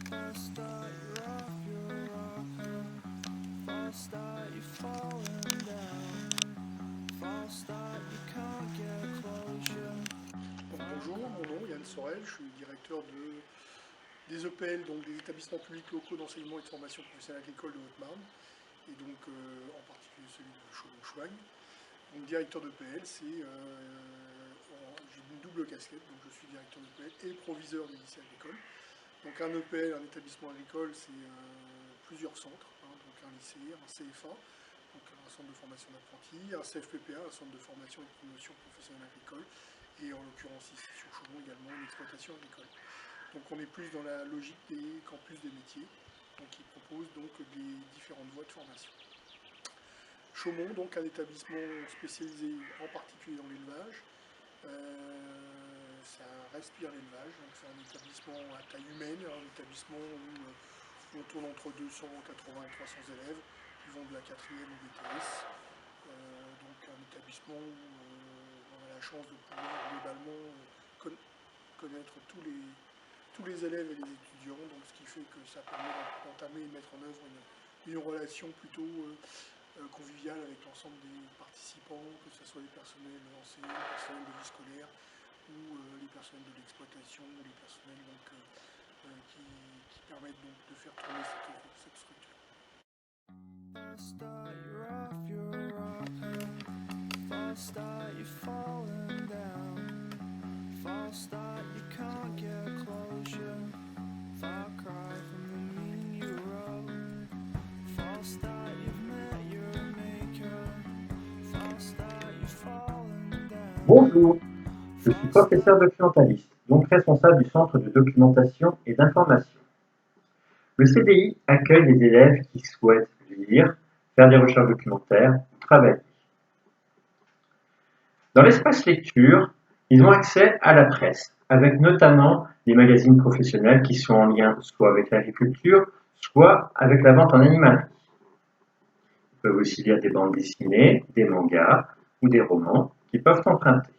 False start, you're off your rocker. False start, you're falling down. False start, you can't get closure. Donc, bonjour, mon nom est Yann Sorel, je suis directeur des EPL, donc des établissements publics locaux d'enseignement et de formation professionnelle agricole de Haute-Marne, et donc en particulier celui de Chaumont-Schwang. Donc directeur d'EPL, j'ai une double casquette, donc je suis directeur d'EPL et proviseur du lycée agricole. Donc un EPL, un établissement agricole, c'est plusieurs centres, donc un lycée, un CFA, donc un centre de formation d'apprentis, un CFPPA, un centre de formation et de promotion professionnelle agricole, et en l'occurrence ici sur Chaumont également une exploitation agricole. Donc on est plus dans la logique des campus des métiers, donc qui proposent donc des différentes voies de formation. Chaumont, donc un établissement spécialisé en particulier dans l'élevage. Ça respire l'élevage, donc c'est un établissement à taille humaine, un établissement où on tourne entre 280 et 300 élèves qui vont de la 4e au BTS. Donc un établissement où on a la chance de pouvoir globalement connaître tous les élèves et les étudiants, donc ce qui fait que ça permet d'entamer et de mettre en œuvre une relation plutôt conviviale avec l'ensemble des participants, que ce soit les personnels enseignants, les personnels de vie scolaire ou les personnels de l'exploitation, les personnels donc, qui permettent donc de faire tourner cette structure. False start, you're off your rocker. False start, you're falling down. False start, you can't get closure. Far cry from the meaning you wrote. False start, you've met your maker. False start, you're falling down. Bonjour, je suis professeur documentaliste, donc responsable du centre de documentation et d'information. Le CDI accueille les élèves qui souhaitent lire, faire des recherches documentaires ou travailler. Dans l'espace lecture, ils ont accès à la presse, avec notamment des magazines professionnels qui sont en lien soit avec l'agriculture, soit avec la vente en animalerie. Ils peuvent aussi lire des bandes dessinées, des mangas ou des romans qu'ils peuvent emprunter.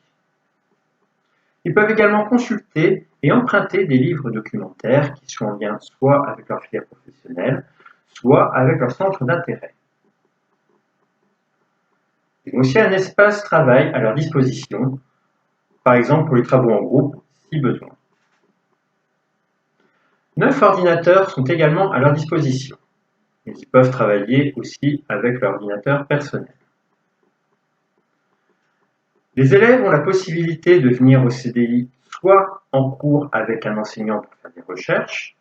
Ils peuvent également consulter et emprunter des livres documentaires qui sont en lien soit avec leur filière professionnelle, soit avec leur centre d'intérêt. Ils ont aussi un espace travail à leur disposition, par exemple pour les travaux en groupe, si besoin. 9 ordinateurs sont également à leur disposition. Ils peuvent travailler aussi avec leur ordinateur personnel. Les élèves ont la possibilité de venir au CDI soit en cours avec un enseignant pour faire des recherches,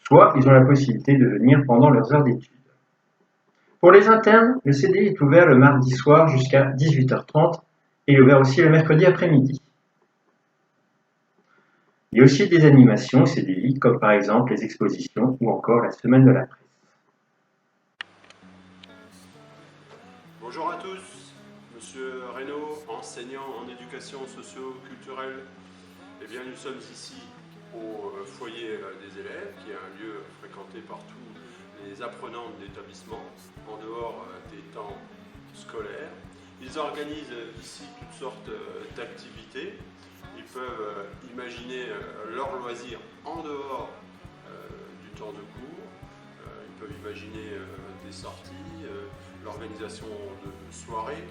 soit ils ont la possibilité de venir pendant leurs heures d'études. Pour les internes, le CDI est ouvert le mardi soir jusqu'à 18h30 et ouvert aussi le mercredi après-midi. Il y a aussi des animations au CDI, comme par exemple les expositions ou encore la semaine de la presse. Bonjour à tous, Monsieur Reynaud, enseignant en éducation socio-culturelle. Eh bien, nous sommes ici au foyer des élèves, qui est un lieu fréquenté par tous les apprenants de l'établissement, en dehors des temps scolaires. Ils organisent ici toutes sortes d'activités. Ils peuvent imaginer leurs loisirs en dehors du temps de cours. Ils peuvent imaginer des sorties, l'organisation de soirées,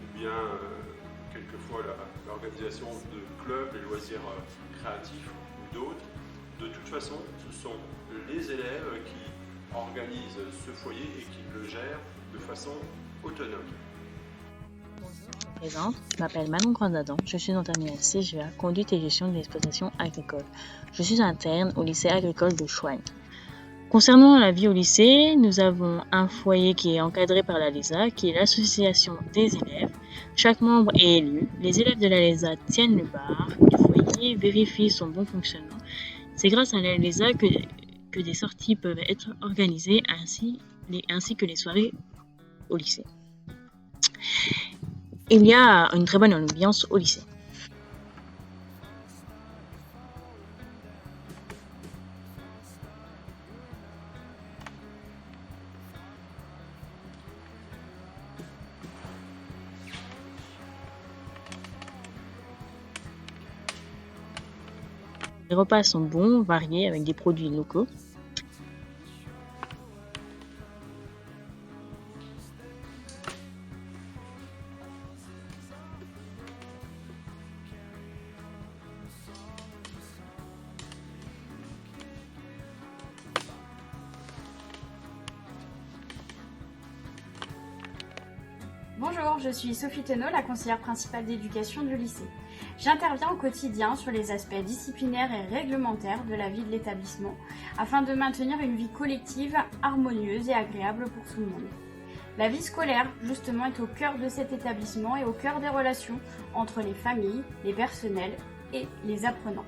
ou bien quelquefois l'organisation de clubs et loisirs créatifs ou d'autres. De toute façon, ce sont les élèves qui organisent ce foyer et qui le gèrent de façon autonome. Présente, je m'appelle Manon Grandadon, je suis en terminale CGA, conduite et gestion de l'exploitation agricole. Je suis interne au lycée agricole de Schwang. Concernant la vie au lycée, nous avons un foyer qui est encadré par la LESA, qui est l'association des élèves. Chaque membre est élu. Les élèves de la LESA tiennent le bar du foyer, vérifient son bon fonctionnement. C'est grâce à la LESA que des sorties peuvent être organisées ainsi que les soirées au lycée. Il y a une très bonne ambiance au lycée. Les repas sont bons, variés, avec des produits locaux. Bonjour, je suis Sophie Tenot, la conseillère principale d'éducation du lycée. J'interviens au quotidien sur les aspects disciplinaires et réglementaires de la vie de l'établissement afin de maintenir une vie collective harmonieuse et agréable pour tout le monde. La vie scolaire, justement, est au cœur de cet établissement et au cœur des relations entre les familles, les personnels et les apprenants.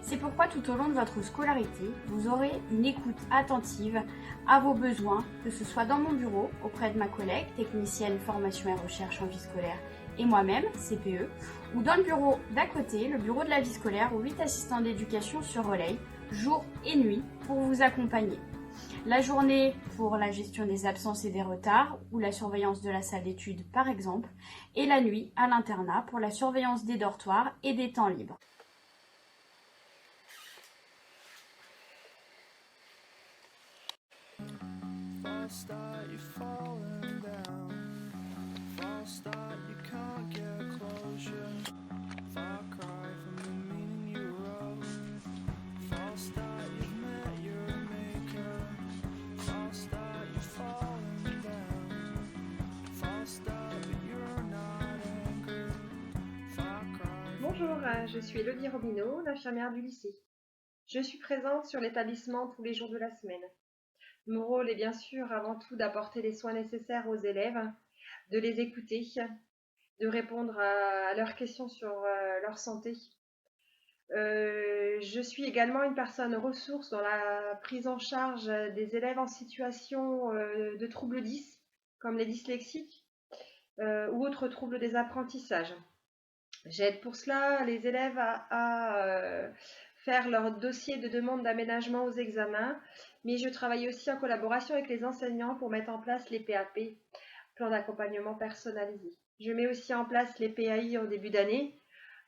C'est pourquoi tout au long de votre scolarité, vous aurez une écoute attentive à vos besoins, que ce soit dans mon bureau, auprès de ma collègue, technicienne formation et recherche en vie scolaire, et moi-même, CPE, ou dans le bureau d'à côté, le bureau de la vie scolaire, où 8 assistants d'éducation se relayent, jour et nuit, pour vous accompagner. La journée pour la gestion des absences et des retards, ou la surveillance de la salle d'études par exemple, et la nuit à l'internat pour la surveillance des dortoirs et des temps libres. False start, you're falling down. False start, you can't get closure. Far cry from the meaning you wrote. False start, you've met your maker. False start, you're falling down. False start, but you're not anchored. Far cry. Bonjour, je suis Elodie Robineau, l'infirmière du lycée. Je suis présente sur l'établissement tous les jours de la semaine. Mon rôle est bien sûr avant tout d'apporter les soins nécessaires aux élèves, de les écouter, de répondre à leurs questions sur leur santé. Je suis également une personne ressource dans la prise en charge des élèves en situation de troubles 10, comme les dyslexiques ou autres troubles des apprentissages. J'aide pour cela les élèves à faire leur dossier de demande d'aménagement aux examens, mais je travaille aussi en collaboration avec les enseignants pour mettre en place les PAP, plan d'accompagnement personnalisé. Je mets aussi en place les PAI en début d'année,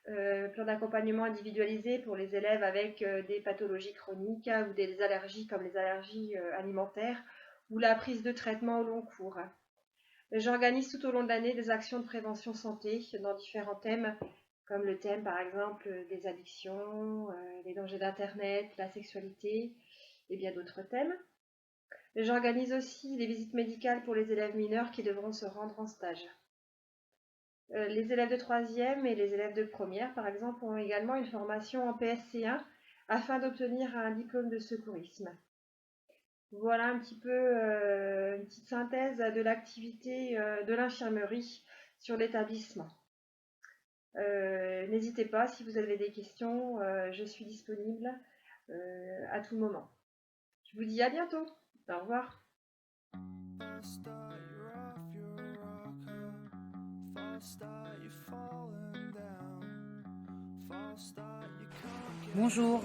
plan d'accompagnement individualisé pour les élèves avec des pathologies chroniques ou des allergies comme les allergies alimentaires ou la prise de traitement au long cours. J'organise tout au long de l'année des actions de prévention santé dans différents thèmes, comme le thème par exemple des addictions, les dangers d'Internet, la sexualité et bien d'autres thèmes. J'organise aussi des visites médicales pour les élèves mineurs qui devront se rendre en stage. Les élèves de 3e et les élèves de première, par exemple, ont également une formation en PSC1 afin d'obtenir un diplôme de secourisme. Voilà un petit peu une petite synthèse de l'activité de l'infirmerie sur l'établissement. N'hésitez pas, si vous avez des questions, je suis disponible à tout moment. Je vous dis à bientôt. Au revoir. False start, you're off your rocker. False start, you're falling down. False start, you can't get. Bonjour,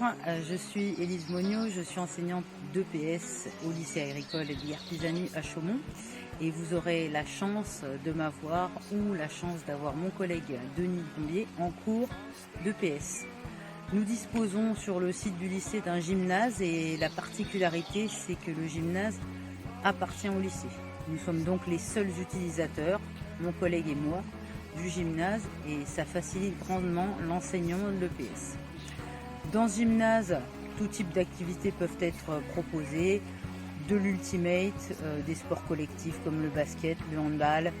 je suis Élise Mogno, je suis enseignante d'EPS au lycée agricole et d'artisanat à Chaumont et vous aurez la chance de m'avoir ou la chance d'avoir mon collègue Denis Combier en cours d'EPS. Nous disposons sur le site du lycée d'un gymnase et la particularité c'est que le gymnase appartient au lycée. Nous sommes donc les seuls utilisateurs, mon collègue et moi, du gymnase et ça facilite grandement l'enseignement de l'EPS. Dans ce gymnase, tout type d'activités peuvent être proposées, de l'ultimate, des sports collectifs comme le basket, le handball,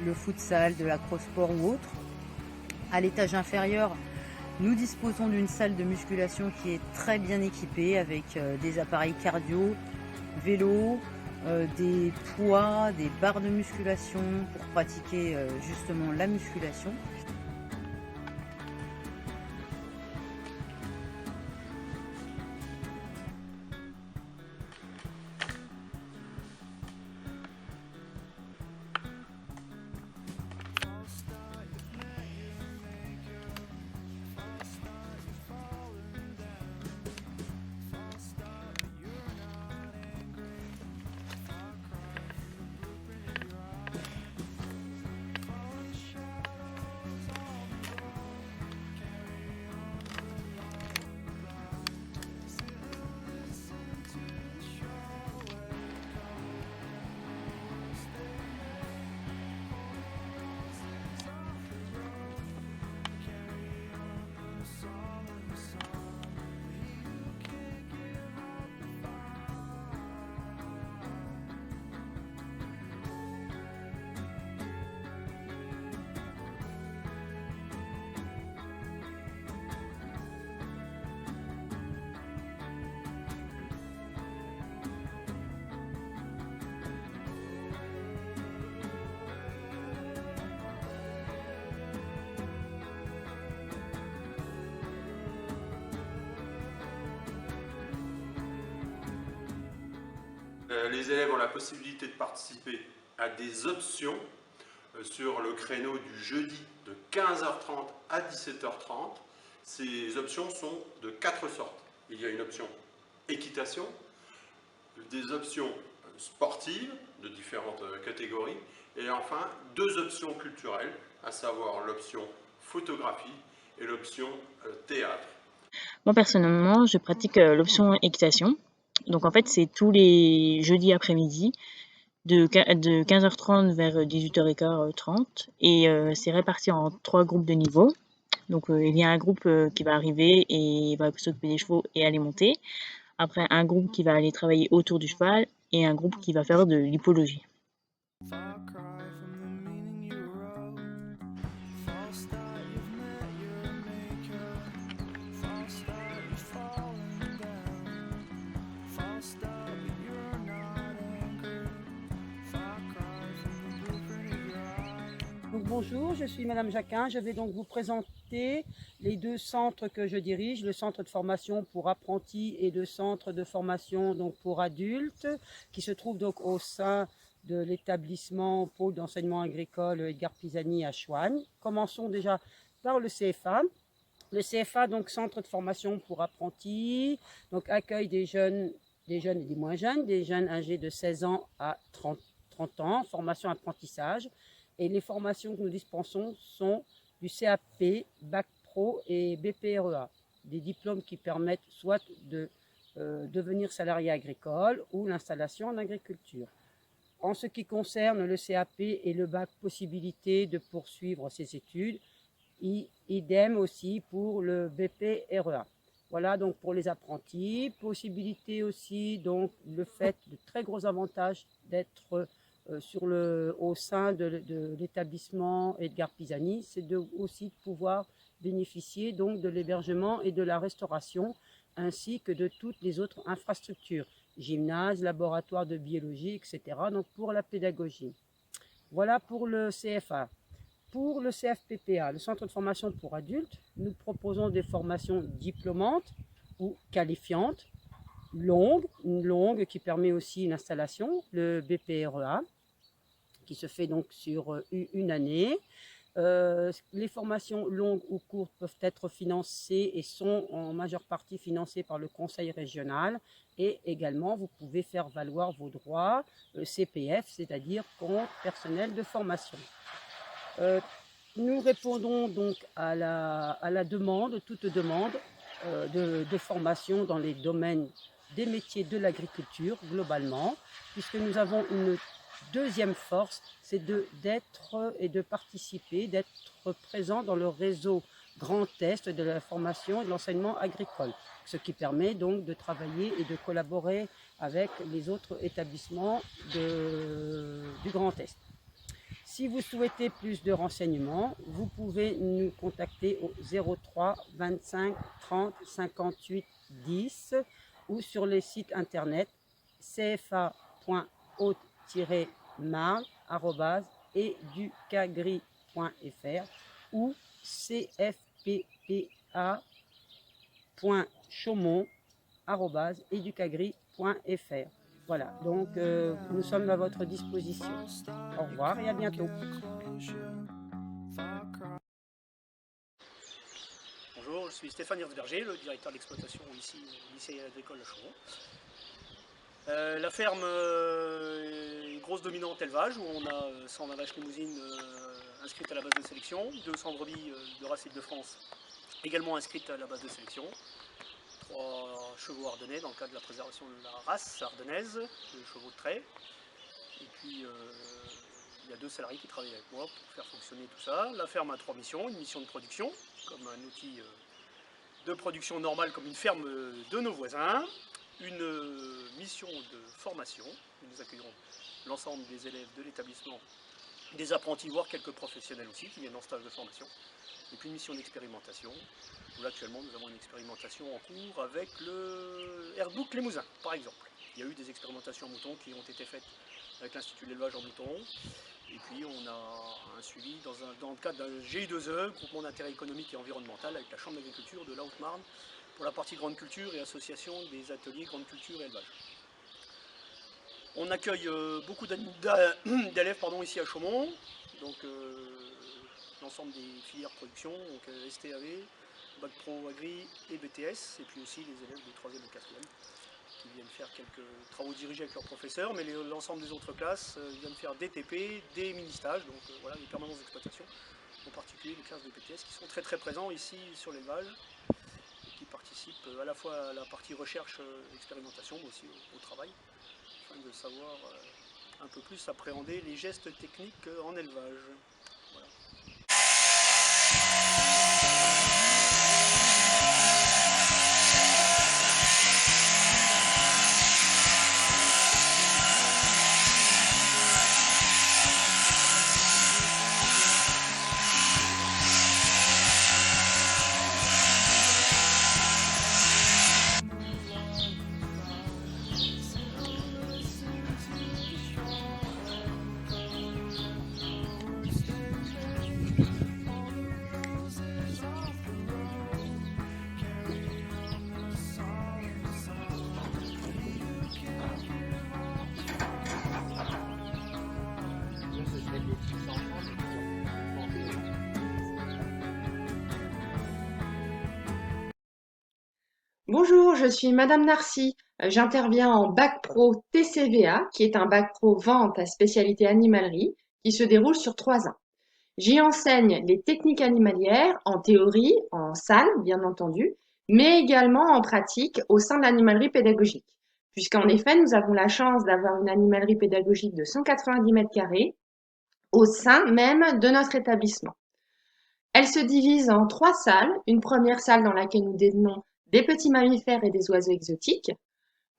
le futsal, de l'acrosport ou autre. À l'étage inférieur, nous disposons d'une salle de musculation qui est très bien équipée avec des appareils cardio, vélo, des poids, des barres de musculation pour pratiquer justement la musculation. Les élèves ont la possibilité de participer à des options sur le créneau du jeudi de 15h30 à 17h30. Ces options sont de 4 sortes. Il y a une option équitation, des options sportives de différentes catégories, et enfin 2 options culturelles, à savoir l'option photographie et l'option théâtre. Moi, personnellement, je pratique l'option équitation. Donc, en fait, c'est tous les jeudis après-midi de 15h30 vers 18h15-30. Et c'est réparti en 3 groupes de niveau. Donc, il y a un groupe qui va arriver et va s'occuper des chevaux et aller monter. Après, un groupe qui va aller travailler autour du cheval et un groupe qui va faire de l'hippologie. Far cry from the meaning you wrote. False start, you've met your maker. False start, you're falling down. False start, but you're not anchored. Far cry from the blueprint of your eye. Donc bonjour, je suis Madame Jacquin. Je vais donc vous présenter les 2 centres que je dirige, le centre de formation pour apprentis et le centre de formation donc pour adultes, qui se trouve donc au sein de l'établissement pôle d'enseignement agricole Edgar Pisani à Choigne. Commençons déjà par le CFA. Le CFA, donc centre de formation pour apprentis, donc accueille des jeunes et des moins jeunes, des jeunes âgés de 16 ans à 30 ans, formation apprentissage. Et les formations que nous dispensons sont du CAP, Bac Pro et BPREA, des diplômes qui permettent soit de devenir salarié agricole ou l'installation en agriculture. En ce qui concerne le CAP et le Bac, possibilité de poursuivre ses études, idem aussi pour le BPREA. Voilà donc pour les apprentis, possibilité aussi donc le fait de très gros avantages d'être au sein de l'établissement Edgar Pisani, c'est aussi de pouvoir bénéficier donc de l'hébergement et de la restauration, ainsi que de toutes les autres infrastructures, gymnase, laboratoire de biologie, etc. Donc pour la pédagogie. Voilà pour le CFA. Pour le CFPPA, le centre de formation pour adultes, nous proposons des formations diplômantes ou qualifiantes, une longue qui permet aussi une installation, le BPREA, qui se fait donc sur une année. Les formations longues ou courtes peuvent être financées et sont en majeure partie financées par le conseil régional, et également vous pouvez faire valoir vos droits CPF, c'est-à-dire compte personnel de formation. Nous répondons donc à la demande, toute demande de formation dans les domaines des métiers de l'agriculture globalement, puisque nous avons une deuxième force, c'est d'être et de participer, d'être présent dans le réseau Grand Est de la formation et de l'enseignement agricole, ce qui permet donc de travailler et de collaborer avec les autres établissements du Grand Est. Si vous souhaitez plus de renseignements, vous pouvez nous contacter au 03 25 30 58 10 ou sur les sites internet cfa.haute-marne@educagri.fr ou cfppa.chaumont@educagri.fr. Voilà, donc nous sommes à votre disposition. Au revoir et à bientôt. Bonjour, je suis Stéphane Hirschberger, le directeur d'exploitation ici au lycée agricole de Chaumont. La ferme est une grosse dominante élevage où on a 120 vaches limousines inscrites à la base de sélection, 200 brebis de race Île-de-France également inscrites à la base de sélection, 3 chevaux ardennais dans le cadre de la préservation de la race ardennaise, 2 chevaux de trait, et puis il y a 2 salariés qui travaillent avec moi pour faire fonctionner tout ça. La ferme a 3 missions, une mission de production, comme un outil de production normale comme une ferme de nos voisins, une mission de formation, où nous accueillerons l'ensemble des élèves de l'établissement, des apprentis, voire quelques professionnels aussi qui viennent en stage de formation, et puis une mission d'expérimentation, où là actuellement nous avons une expérimentation en cours avec le Airbook Limousin par exemple. Il y a eu des expérimentations en moutons qui ont été faites avec l'Institut de l'élevage en moutons, et puis on a un suivi dans le cadre d'un GI2E, groupement d'intérêt économique et environnemental, avec la Chambre d'agriculture de la Haute-Marne, pour la partie grande culture et association des ateliers grande culture et élevage. On accueille beaucoup d'élèves ici à Chaumont, donc l'ensemble des filières production, donc STAV, Bac Pro Agri et BTS, et puis aussi les élèves de 3e et 4e qui viennent faire quelques travaux dirigés avec leurs professeurs, mais l'ensemble des autres classes viennent faire des TP, des mini-stages, donc voilà, les permanences d'exploitation, en particulier les classes de BTS qui sont très très présents ici sur l'élevage et qui participent à la fois à la partie recherche et expérimentation, mais aussi au travail, afin de savoir un peu plus appréhender les gestes techniques en élevage. Voilà. Bonjour, je suis Madame Narcy. J'interviens en bac pro TCVA, qui est un bac pro vente à spécialité animalerie, qui se déroule sur 3 ans. J'y enseigne les techniques animalières en théorie, en salle, bien entendu, mais également en pratique au sein de l'animalerie pédagogique. Puisqu'en effet, nous avons la chance d'avoir une animalerie pédagogique de 190 mètres carrés au sein même de notre établissement. Elle se divise en 3 salles. Une première salle dans laquelle nous détenons des petits mammifères et des oiseaux exotiques.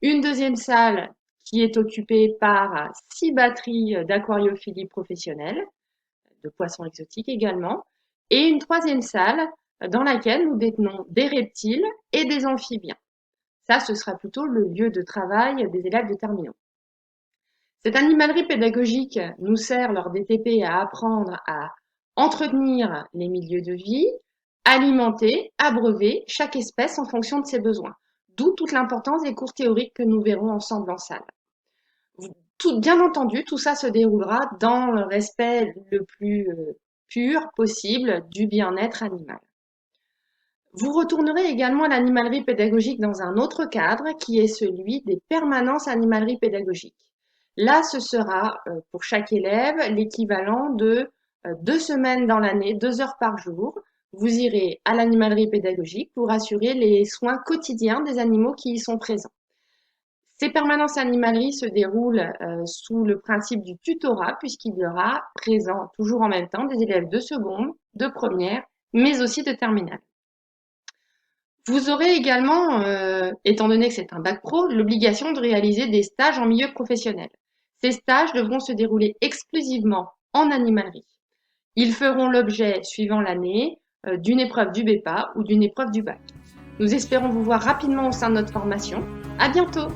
Une deuxième salle qui est occupée par 6 batteries d'aquariophilie professionnelle, de poissons exotiques également. Et une troisième salle dans laquelle nous détenons des reptiles et des amphibiens. Ça, ce sera plutôt le lieu de travail des élèves de terminaux. Cette animalerie pédagogique nous sert lors des TP à apprendre à entretenir les milieux de vie, alimenter, abreuver chaque espèce en fonction de ses besoins. D'où toute l'importance des cours théoriques que nous verrons ensemble en salle. Bien entendu, tout ça se déroulera dans le respect le plus pur possible du bien-être animal. Vous retournerez également à l'animalerie pédagogique dans un autre cadre qui est celui des permanences animalerie pédagogique. Là, ce sera pour chaque élève l'équivalent de 2 semaines dans l'année, 2 heures par jour. Vous irez à l'animalerie pédagogique pour assurer les soins quotidiens des animaux qui y sont présents. Ces permanences animalerie se déroulent sous le principe du tutorat puisqu'il y aura présent toujours en même temps des élèves de seconde, de première, mais aussi de terminale. Vous aurez également, étant donné que c'est un bac pro, l'obligation de réaliser des stages en milieu professionnel. Ces stages devront se dérouler exclusivement en animalerie. Ils feront l'objet, suivant l'année, d'une épreuve du BEPA ou d'une épreuve du bac. Nous espérons vous voir rapidement au sein de notre formation. À bientôt!